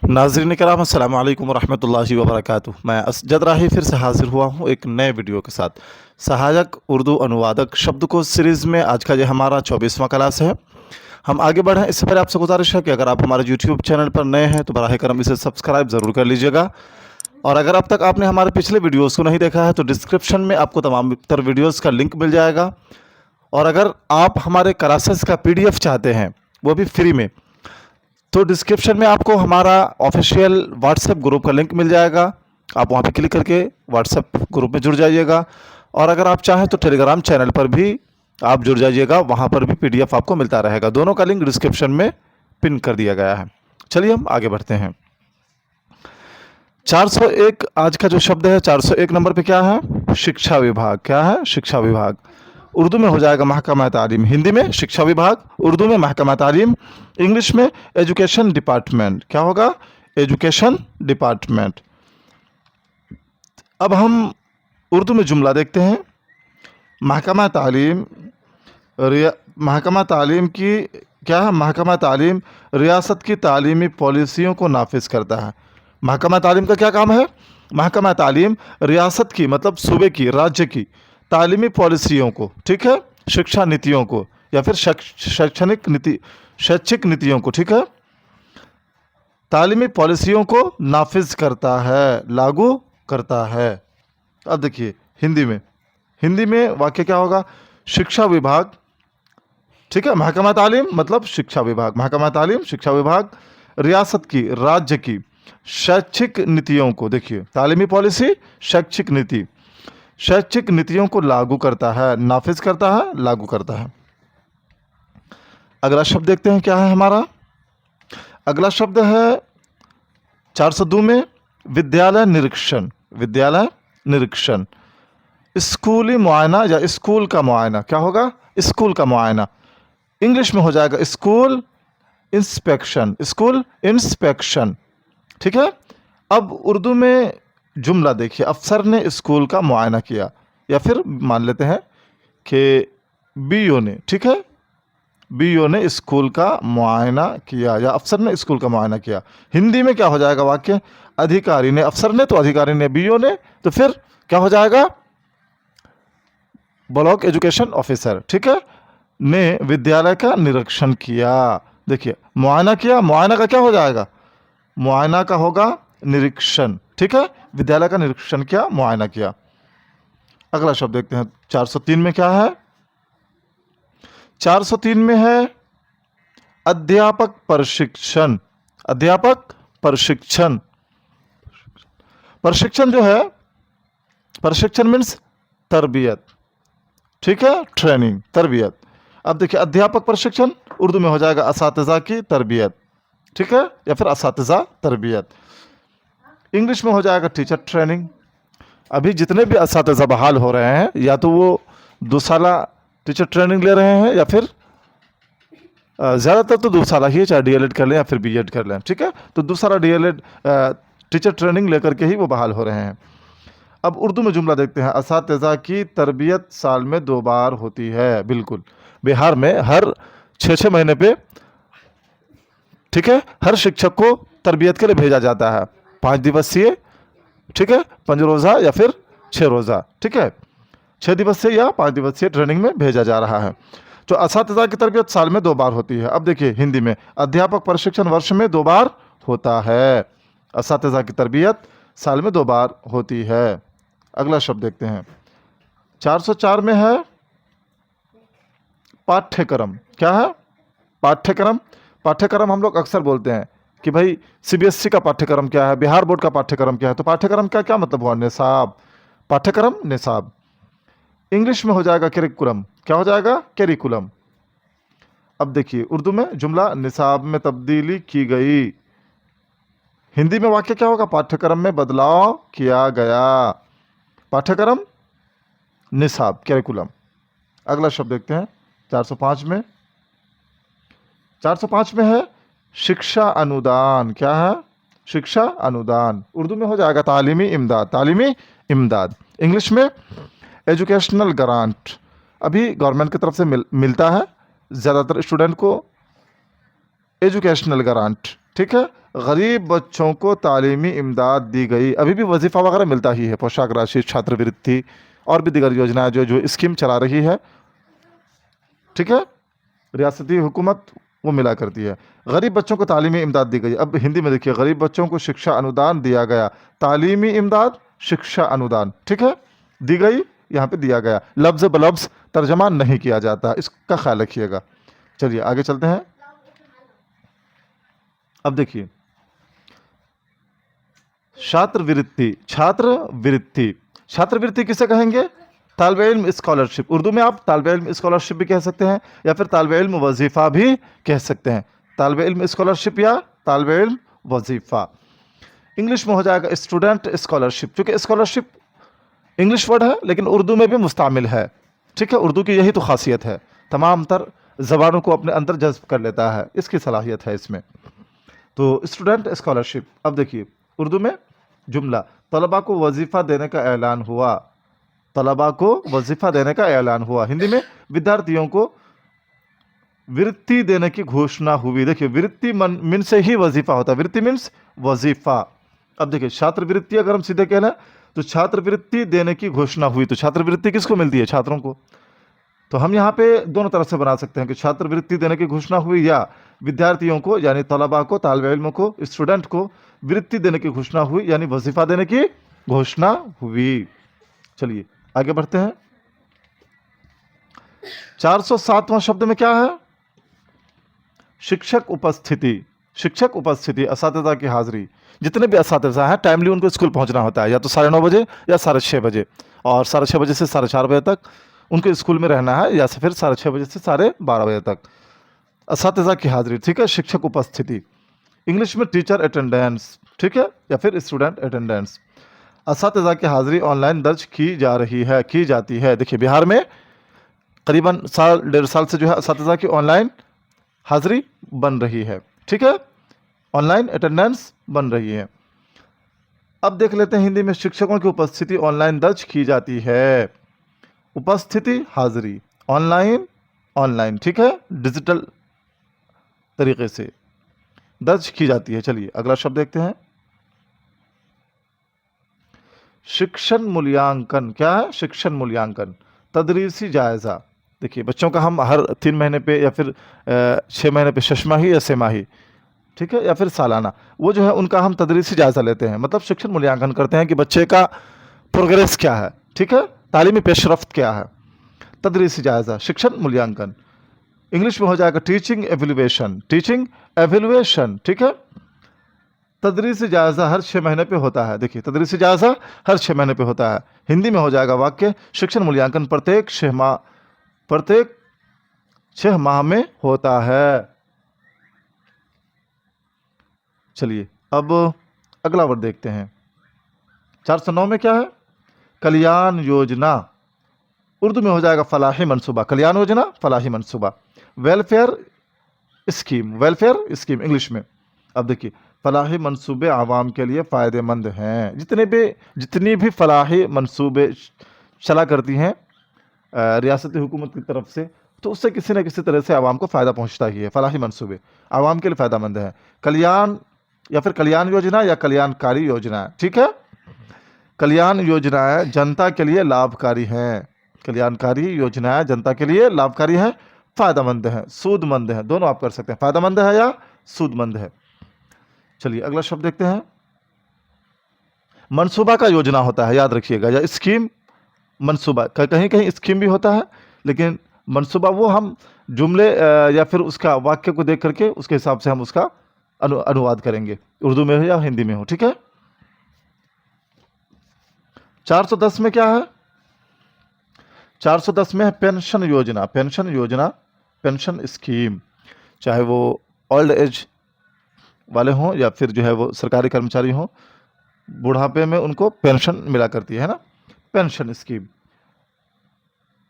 नाज़रीन किराम अस्सलाम वालेकुम रहमतुल्लाहि व बरकातुहू। मैं असजद राही फिर से हाज़िर हुआ हूँ एक नए वीडियो के साथ। सहायक उर्दू अनुवादक शब्दकोश सीरीज़ में आज का ये हमारा 24वां क्लास है। हम आगे बढ़ें इससे पहले आपसे गुजारिश है कि अगर आप हमारे यूट्यूब चैनल पर नए हैं तो बराह करम इसे सब्सक्राइब ज़रूर कर लीजिएगा। और अगर अब तक आपने हमारे पिछले वीडियोज़ को नहीं देखा है तो डिस्क्रिप्शन में आपको तमाम तर वीडियोज़ का लिंक मिल जाएगा। और अगर आप हमारे क्लासेस का PDF चाहते हैं वो भी फ्री में, तो डिस्क्रिप्शन में आपको हमारा ऑफिशियल व्हाट्सएप ग्रुप का लिंक मिल जाएगा। आप वहाँ पे क्लिक करके व्हाट्सएप ग्रुप में जुड़ जाइएगा। और अगर आप चाहें तो टेलीग्राम चैनल पर भी आप जुड़ जाइएगा, वहाँ पर भी PDF आपको मिलता रहेगा। दोनों का लिंक डिस्क्रिप्शन में पिन कर दिया गया है। चलिए हम आगे बढ़ते हैं। 401 आज का जो शब्द है 401 नंबर पे क्या है? शिक्षा विभाग। क्या है? शिक्षा विभाग। उर्दू में हो जाएगा महकमा तालीम, हिंदी में शिक्षा विभाग, उर्दू में महकमा तालीम, इंग्लिश में एजुकेशन डिपार्टमेंट। क्या होगा? Education department. अब हम उर्दू में जुमला देखते हैं। महकमा तालीम महकमा तालीम की क्या है? महकमा तालीम रियासत की तालीमी पॉलिसियों को नाफिज करता है। महकमा तालीम का क्या काम है? महकमा तालीम रियासत की मतलब सूबे की, राज्य की तालीमी पॉलिसियों को, ठीक है, शिक्षा नीतियों को या फिर शैक्षिक नीतियों को, ठीक है, तालीमी पॉलिसियों को नाफिज करता है, लागू करता है। अब देखिए हिंदी में वाक्य क्या होगा? शिक्षा विभाग, ठीक है, महकमा तालीम मतलब शिक्षा विभाग, महकमा तालीम शिक्षा विभाग रियासत की, राज्य की शैक्षिक नीतियों को, देखिए तालीमी पॉलिसी, शैक्षिक नीति, शैक्षिक नीतियों को लागू करता है, नाफिज करता है, लागू करता है। अगला शब्द देखते हैं क्या है हमारा। अगला शब्द है 402 में विद्यालय निरीक्षण। विद्यालय निरीक्षण, स्कूली मुआयना या स्कूल का मुआयना। क्या होगा? स्कूल का मुआयना। इंग्लिश में हो जाएगा स्कूल इंस्पेक्शन, स्कूल इंस्पेक्शन, ठीक है। अब उर्दू में जुमला देखिए, अफसर ने स्कूल का मुआयना किया, या फिर मान लेते हैं कि BO ने, ठीक है, BO ने स्कूल का मुआयना किया या अफसर ने स्कूल का मुआयना किया। हिंदी में क्या हो जाएगा वाक्य? अधिकारी ने, अफसर ने तो अधिकारी ने, BO ने तो फिर क्या हो जाएगा? ब्लॉक एजुकेशन ऑफिसर, ठीक है, ने विद्यालय का निरीक्षण किया। देखिए मुआयना किया, मुआयना का क्या हो जाएगा? मुआयना का होगा निरीक्षण, ठीक है, विद्यालय का निरीक्षण किया, मुआयना किया। अगला शब्द देखते हैं 403 में क्या है। 403 में है अध्यापक प्रशिक्षण। अध्यापक प्रशिक्षण, प्रशिक्षण जो है, प्रशिक्षण मीन्स तरबियत, ठीक है, ट्रेनिंग, तरबियत। अब देखिए अध्यापक प्रशिक्षण उर्दू में हो जाएगा असातिज़ा की तरबियत, ठीक है, या फिर असातिज़ा तरबियत। इंग्लिश में हो जाएगा टीचर ट्रेनिंग। अभी जितने भी असातिज़ा बहाल हो रहे हैं या तो वो 2 साला टीचर ट्रेनिंग ले रहे हैं या फिर ज़्यादातर तो 2 साला ही है, चाहे DLED कर लें या फिर BEd कर लें, ठीक है, तो 2 साला DLED टीचर ट्रेनिंग लेकर के ही वो बहाल हो रहे हैं। अब उर्दू में जुमला देखते हैं। असातिज़ा की तरबियत साल में 2 बार होती है। बिल्कुल, बिहार में हर 6-6 महीने पे, ठीक है, हर शिक्षक को तरबियत के लिए भेजा जाता है। 5 दिवसीय, ठीक है, 5 रोज़ा या फिर 6 रोज़ा, ठीक है, 6 दिवसीय या 5 दिवसीय ट्रेनिंग में भेजा जा रहा है। तो असातिज़ा की तरबियत साल में 2 बार होती है। अब देखिए हिंदी में अध्यापक प्रशिक्षण वर्ष में 2 बार होता है। असातिज़ा की तरबियत साल में 2 बार होती है। अगला शब्द देखते हैं 404 में है पाठ्यक्रम। क्या है? पाठ्यक्रम। पाठ्यक्रम हम लोग अक्सर बोलते हैं कि भाई CBSE का पाठ्यक्रम क्या है, बिहार बोर्ड का पाठ्यक्रम क्या है। तो पाठ्यक्रम का क्या मतलब हुआ? निसाब। पाठ्यक्रम, निसाब। इंग्लिश में हो जाएगा करिकुलम। क्या हो जाएगा? करिकुलम। अब देखिए उर्दू में जुमला निसाब में तब्दीली की गई। हिंदी में वाक्य क्या होगा? पाठ्यक्रम में बदलाव किया गया। पाठ्यक्रम, निसाब, करिकुलम। अगला शब्द देखते हैं 405 में। 405 में है शिक्षा अनुदान। क्या है? शिक्षा अनुदान। उर्दू में हो जाएगा तालीमी इमदाद। तालीमी इमदाद। इंग्लिश में एजुकेशनल ग्रांट। अभी गवर्नमेंट की तरफ से मिलता है ज़्यादातर स्टूडेंट को एजुकेशनल ग्रांट, ठीक है। गरीब बच्चों को तालीमी इमदाद दी गई। अभी भी वजीफ़ा वगैरह मिलता ही है, पोशाक राशि, छात्रवृत्ति और भी दीगर योजनाएं जो स्कीम चला रही है, ठीक है, रियासती हुकूमत वो मिला करती है। गरीब बच्चों को तालीमी इमदाद दी गई। अब हिंदी में देखिए, गरीब बच्चों को शिक्षा अनुदान दिया गया। तालीमी इमदाद, शिक्षा अनुदान, ठीक है, दी गई, यहाँ पे दिया गया। लफ्ज़ बलफ्ज़ तर्जमा नहीं किया जाता, इसका ख्याल रखिएगा। चलिए आगे चलते हैं। अब देखिए, छात्रवृत्ति, छात्रवृत्ति, छात्रवृत्ति किसे कहेंगे? तालिबे इल्म स्कॉलरशिप। उर्दू में आप तालिबे इल्म स्कॉलरशिप भी कह सकते हैं, या फिर तालिबे इल्म वजीफ़ा भी कह सकते हैं। तालिबे इल्म स्कॉलरशिप या तालिबे इल्म वजीफ़ा। इंग्लिश में हो जाएगा स्टूडेंट स्कॉलरशिप, क्योंकि स्कॉलरशिप इंग्लिश वर्ड है लेकिन उर्दू में भी मुस्तामिल है, ठीक है। उर्दू की यही तो खासियत है, तमाम तर ज़बानों को अपने अंदर जज्ब कर लेता है, इसकी सलाहियत है इसमें। तो स्टूडेंट स्कॉलरशिप। अब देखिए उर्दू में जुमला, तलबा को वजीफ़ा देने का ऐलान हुआ। तलबा को वजीफ़ा देने का ऐलान हुआ। हिंदी में विद्यार्थियों को वृत्ति देने की घोषणा हुई। देखिए वृत्ति मिन से ही वजीफ़ा होता है, वृत्ति मीन्स वजीफ़ा। अब देखिए छात्रवृत्ति अगर हम सीधे कहना तो छात्रवृत्ति देने की घोषणा हुई, तो छात्रवृत्ति किसको मिलती है? छात्रों को। तो हम यहाँ पे दोनों तरफ से बना सकते हैं कि छात्रवृत्ति देने की घोषणा हुई, या विद्यार्थियों को यानी तलबा को, तालिबे इल्म को, स्टूडेंट को वृत्ति देने की घोषणा हुई, यानी वजीफ़ा देने की घोषणा हुई। चलिए आगे बढ़ते हैं। 407वां शब्द में क्या है? शिक्षक उपस्थिति। शिक्षक उपस्थिति, असातिज़ा की हाजिरी। जितने भी असातिज़ा हैं टाइमली उनको स्कूल पहुंचना होता है, या तो 9:30 बजे या 6:30 बजे, और 6:30 बजे से 4:30 बजे तक उनको स्कूल में रहना है, या फिर 6:30 बजे से 12:30 बजे तक। असातिज़ा की हाजिरी, ठीक है, शिक्षक उपस्थिति। इंग्लिश में टीचर अटेंडेंस, ठीक है, या फिर स्टूडेंट अटेंडेंस। असातिज़ा की हाजिरी ऑनलाइन दर्ज की जा रही है, की जाती है। देखिए बिहार में करीबन 1.5 साल से जो है असातिज़ा की ऑनलाइन हाजिरी बन रही है, ठीक है, ऑनलाइन अटेंडेंस बन रही है। अब देख लेते हैं हिंदी में, शिक्षकों की उपस्थिति ऑनलाइन दर्ज की जाती है। उपस्थिति, हाजिरी, ऑनलाइन, ऑनलाइन, ठीक है, डिजिटल तरीके से दर्ज की जाती है। चलिए अगला शब्द देखते हैं। शिक्षण मूल्यांकन। क्या है? शिक्षण मूल्यांकन, तदरीसी जायज़ा। देखिए बच्चों का हम हर 3 महीने पे या फिर 6 महीने पे, शशमाही या सेमाही, ठीक है, या फिर सालाना, वो जो है उनका हम तदरीसी जायज़ा लेते हैं। मतलब शिक्षण मूल्यांकन करते हैं कि बच्चे का प्रोग्रेस क्या है, ठीक है, तालीमी पेशरफ्त क्या है। तदरीसी जायज़ा, शिक्षण मूल्यांकन। इंग्लिश में हो जाएगा टीचिंग एवेल्युएशन। टीचिंग एवेल्युएशन, ठीक है। तदरीसी जायज़ा हर 6 महीने पे होता है। देखिए तदरीसी जायज़ा हर 6 महीने पे होता है। हिंदी में हो जाएगा वाक्य, शिक्षण मूल्यांकन प्रत्येक 6 माह में होता है। चलिए अब अगला वर्ड देखते हैं। 409 में क्या है? कल्याण योजना। उर्दू में हो जाएगा फलाही मनसूबा। कल्याण योजना, फलाही मनसूबा। Welfare scheme, welfare scheme English में। अब देखिए फलाही मनसूबे आवाम के लिए फ़ायदेमंद हैं। जितनी भी फलाही मनसूबे चला करती हैं रियासती हुकूमत की तरफ से, तो उससे किसी न किसी तरह से आवाम को फ़ायदा पहुंचता ही है। फलाही मनसूबे आवाम के लिए फ़ायदेमंद हैं। कल्याण या फिर कल्याण योजना या कल्याणकारी योजना, ठीक है। कल्याण योजनाएं जनता के लिए लाभकारी हैं। कल्याणकारी योजनाएं जनता के लिए लाभकारी हैं, फ़ायदेमंद हैं, सूदमंद हैं, दोनों आप कर सकते हैं, फ़ायदेमंद है या सूदमंद है। चलिए अगला शब्द देखते हैं। मनसूबा का योजना होता है, याद रखिएगा, या स्कीम। मनसूबा कहीं कहीं स्कीम भी होता है, लेकिन मनसूबा वो हम जुमले या फिर उसका वाक्य को देख करके उसके हिसाब से हम उसका अनुवाद करेंगे, उर्दू में हो या हिंदी में हो, ठीक है। 410 में क्या है? 410 में है पेंशन योजना। पेंशन योजना, पेंशन स्कीम, चाहे वो ओल्ड एज वाले हों या फिर जो है वो सरकारी कर्मचारी हों, बुढ़ापे में उनको पेंशन मिला करती है ना, pension scheme.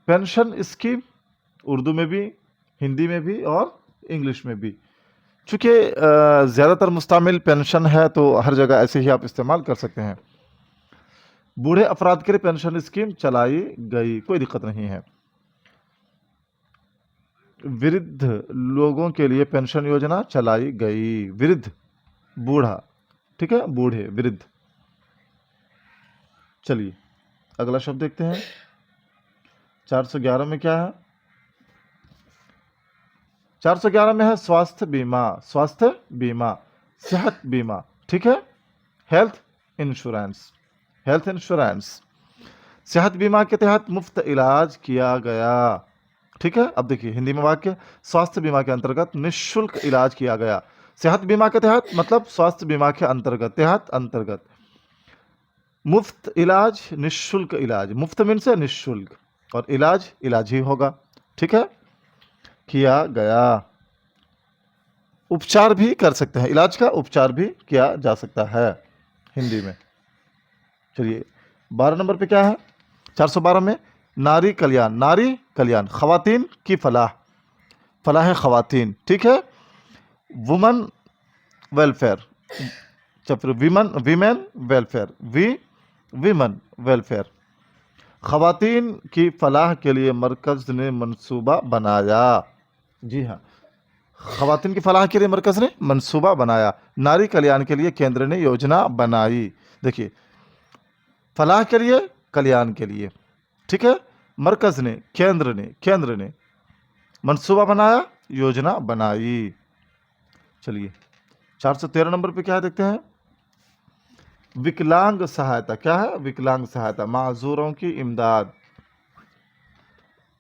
Pension scheme Urdu में भी, हिंदी में भी और इंग्लिश में भी। चूँकि ज़्यादातर मुस्तामिल पेंशन है तो हर जगह ऐसे ही आप इस्तेमाल कर सकते हैं। बूढ़े अफराद के लिए पेंशन स्कीम चलाई गई, कोई दिक्कत नहीं है। वृद्ध लोगों के लिए पेंशन योजना चलाई गई। वृद्ध बूढ़ा, ठीक है, बूढ़े, वृद्ध। चलिए अगला शब्द देखते हैं। 411 में क्या है? 411 में है स्वास्थ्य बीमा। स्वास्थ्य बीमा, सेहत बीमा, ठीक है, हेल्थ इंश्योरेंस। हेल्थ इंश्योरेंस, सेहत बीमा के तहत मुफ्त इलाज किया गया, ठीक है। अब देखिए हिंदी में वाक्य, स्वास्थ्य बीमा के अंतर्गत निःशुल्क इलाज किया गया। सेहत बीमा के तहत मतलब स्वास्थ्य बीमा के अंतर्गत, तहत, अंतर्गत। मुफ्त इलाज, निःशुल्क इलाज, मुफ्त मीन से निःशुल्क, और इलाज इलाज ही होगा, ठीक है, किया गया। उपचार भी कर सकते हैं, इलाज का उपचार भी किया जा सकता है हिंदी में। चलिए 12 नंबर पे क्या है? 412 में नारी कल्याण। नारी कल्याण, खवातीन की फलाह, फलाह खवातीन, ठीक है, वुमन वेलफेयर, फिर women, women welfare, women welfare. खवातीन की फलाह के लिए मरकज़ ने मंसूबा बनाया। जी हाँ, खवातीन की फलाह के लिए मरकज़ ने मंसूबा बनाया। नारी कल्याण के लिए केंद्र ने योजना बनाई। देखिए फलाह के लिए, कल्याण के लिए, ठीक है, मरकज़ ने, केंद्र ने मंसूबा बनाया, योजना बनाई। चलिए 413 नंबर पे क्या है देखते हैं। विकलांग सहायता। क्या है? विकलांग सहायता, माजूरों की इमदाद,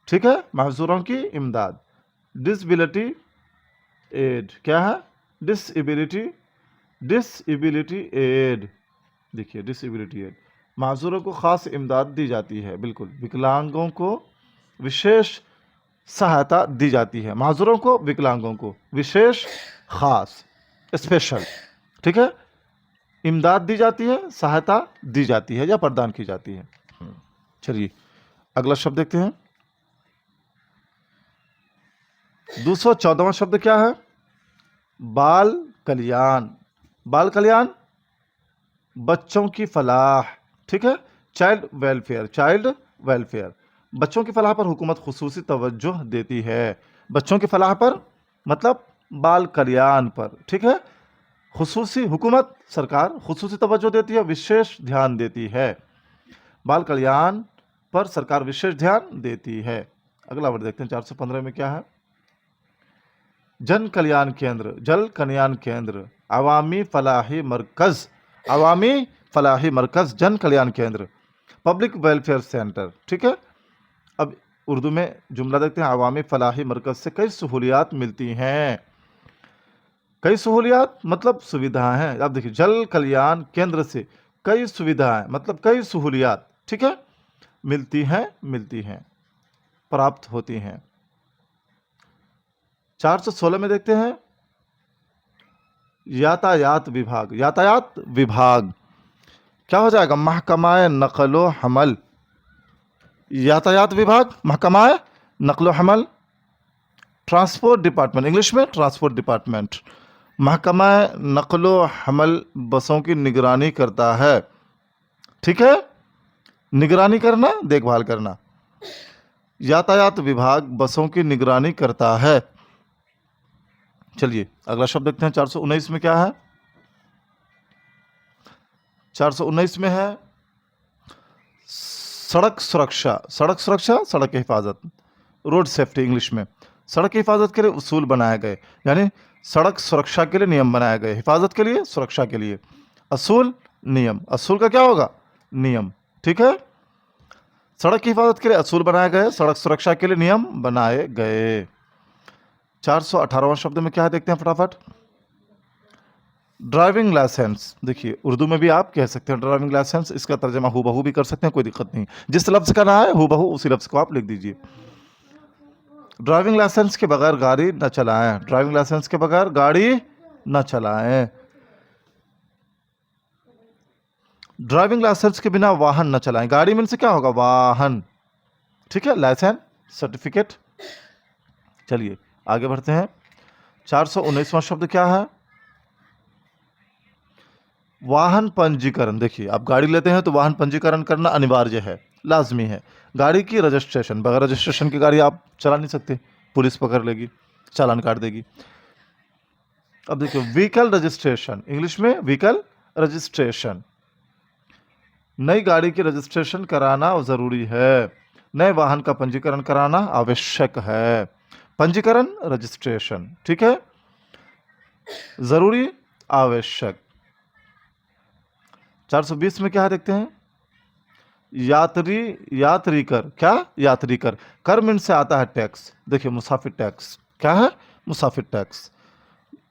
ठीक है, माजूरों की इमदाद। Disability aid. क्या है? Disability, disability aid. देखिए डिसएबिलिटी एड, माजूरों को खास इमदाद दी जाती है, बिल्कुल, विकलांगों को विशेष सहायता दी जाती है। माजूरों को, विकलांगों को विशेष, खास, स्पेशल, ठीक है, इमदाद दी जाती है, सहायता दी जाती है या प्रदान की जाती है। चलिए अगला शब्द देखते हैं। 214वां शब्द क्या है? बाल कल्याण। बाल कल्याण, बच्चों की फलाह, ठीक है, चाइल्ड वेलफेयर, चाइल्ड वेलफेयर। बच्चों की फलाह पर हुकूमत खुसूसी तवज्जो देती है। बच्चों की फलाह पर मतलब बाल कल्याण पर, ठीक है, खुसूसी, हुकूमत, सरकार खुसूसी तवज्जो देती है, विशेष ध्यान देती है। बाल कल्याण पर सरकार विशेष ध्यान देती है। अगला वर्ड देखते हैं 415 में क्या है। जन कल्याण केंद्र, जल कल्याण केंद्र, अवामी फलाही मरकज, अवामी फलाही मरकज, जन कल्याण केंद्र, पब्लिक वेलफेयर सेंटर, ठीक है। अब उर्दू में जुमला देखते हैं। अवामी फलाही मरकज से कई सहूलियात मिलती हैं। कई सहूलियात मतलब सुविधाएं हैं। अब देखिए जल कल्याण केंद्र से कई सुविधाएं मतलब कई सहूलियात, ठीक है, मिलती हैं, प्राप्त होती हैं। 416 में देखते हैं यातायात विभाग। यातायात विभाग क्या हो जाएगा? महकमाए नकलो हमल। यातायात विभाग, महकमाए नकलो हमल, ट्रांसपोर्ट डिपार्टमेंट, इंग्लिश में ट्रांसपोर्ट डिपार्टमेंट। महकमा नकलो हमल बसों की निगरानी करता है, ठीक है, निगरानी करना, देखभाल करना। यातायात विभाग बसों की निगरानी करता है। चलिए अगला शब्द देखते हैं। 419 में क्या है? 419 में है सड़क सुरक्षा। सड़क सुरक्षा, सड़क की हिफाजत, रोड सेफ्टी इंग्लिश में। सड़क की हिफाजत के लिए उसूल बनाए गए, यानी सड़क सुरक्षा के लिए नियम बनाए गए, हिफाजत के लिए, सुरक्षा के लिए। असूल, नियम, असूल का क्या होगा? नियम, ठीक है। सड़क की हिफाजत के लिए असूल बनाए गए, सड़क सुरक्षा के लिए नियम बनाए गए। 418वां शब्द में क्या है देखते हैं फटाफट। Driving licence. देखिए उर्दू में भी आप कह सकते हैं ड्राइविंग लाइसेंस, इसका तर्जमा हूबहू भी कर सकते हैं, कोई दिक्कत नहीं। जिस लफ्ज़ का ना है हूबहू उसी लफ्ज़ को आप लिख दीजिए। ड्राइविंग लाइसेंस के बगैर गाड़ी न चलाएं। ड्राइविंग लाइसेंस के बगैर गाड़ी न चलाएं। ड्राइविंग लाइसेंस के बिना वाहन न चलाएं। गाड़ी में से क्या होगा? वाहन, ठीक है, लाइसेंस, सर्टिफिकेट। चलिए आगे बढ़ते हैं। 419वां शब्द क्या है? वाहन पंजीकरण। देखिए आप गाड़ी लेते हैं तो वाहन पंजीकरण करना अनिवार्य है, लाजमी है। गाड़ी की रजिस्ट्रेशन, बगैर रजिस्ट्रेशन की गाड़ी आप चला नहीं सकते, पुलिस पकड़ लेगी, चालान काट देगी। अब देखिए व्हीकल रजिस्ट्रेशन, इंग्लिश में व्हीकल रजिस्ट्रेशन, नई गाड़ी की रजिस्ट्रेशन कराना ज़रूरी है, नए वाहन का पंजीकरण कराना आवश्यक है। पंजीकरण रजिस्ट्रेशन, ठीक है, ज़रूरी आवश्यक। 420 में क्या देखते हैं, यात्री कर, क्या यात्री कर, कर मीन से आता है टैक्स, देखिए मुसाफिर टैक्स, क्या है मुसाफिर टैक्स।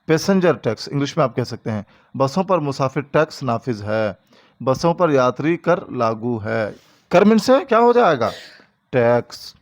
पैसेंजर टैक्स, इंग्लिश में आप कह सकते हैं, बसों पर मुसाफिर टैक्स नाफिज है, बसों पर यात्री कर लागू है। कर मीन से क्या हो जाएगा, टैक्स।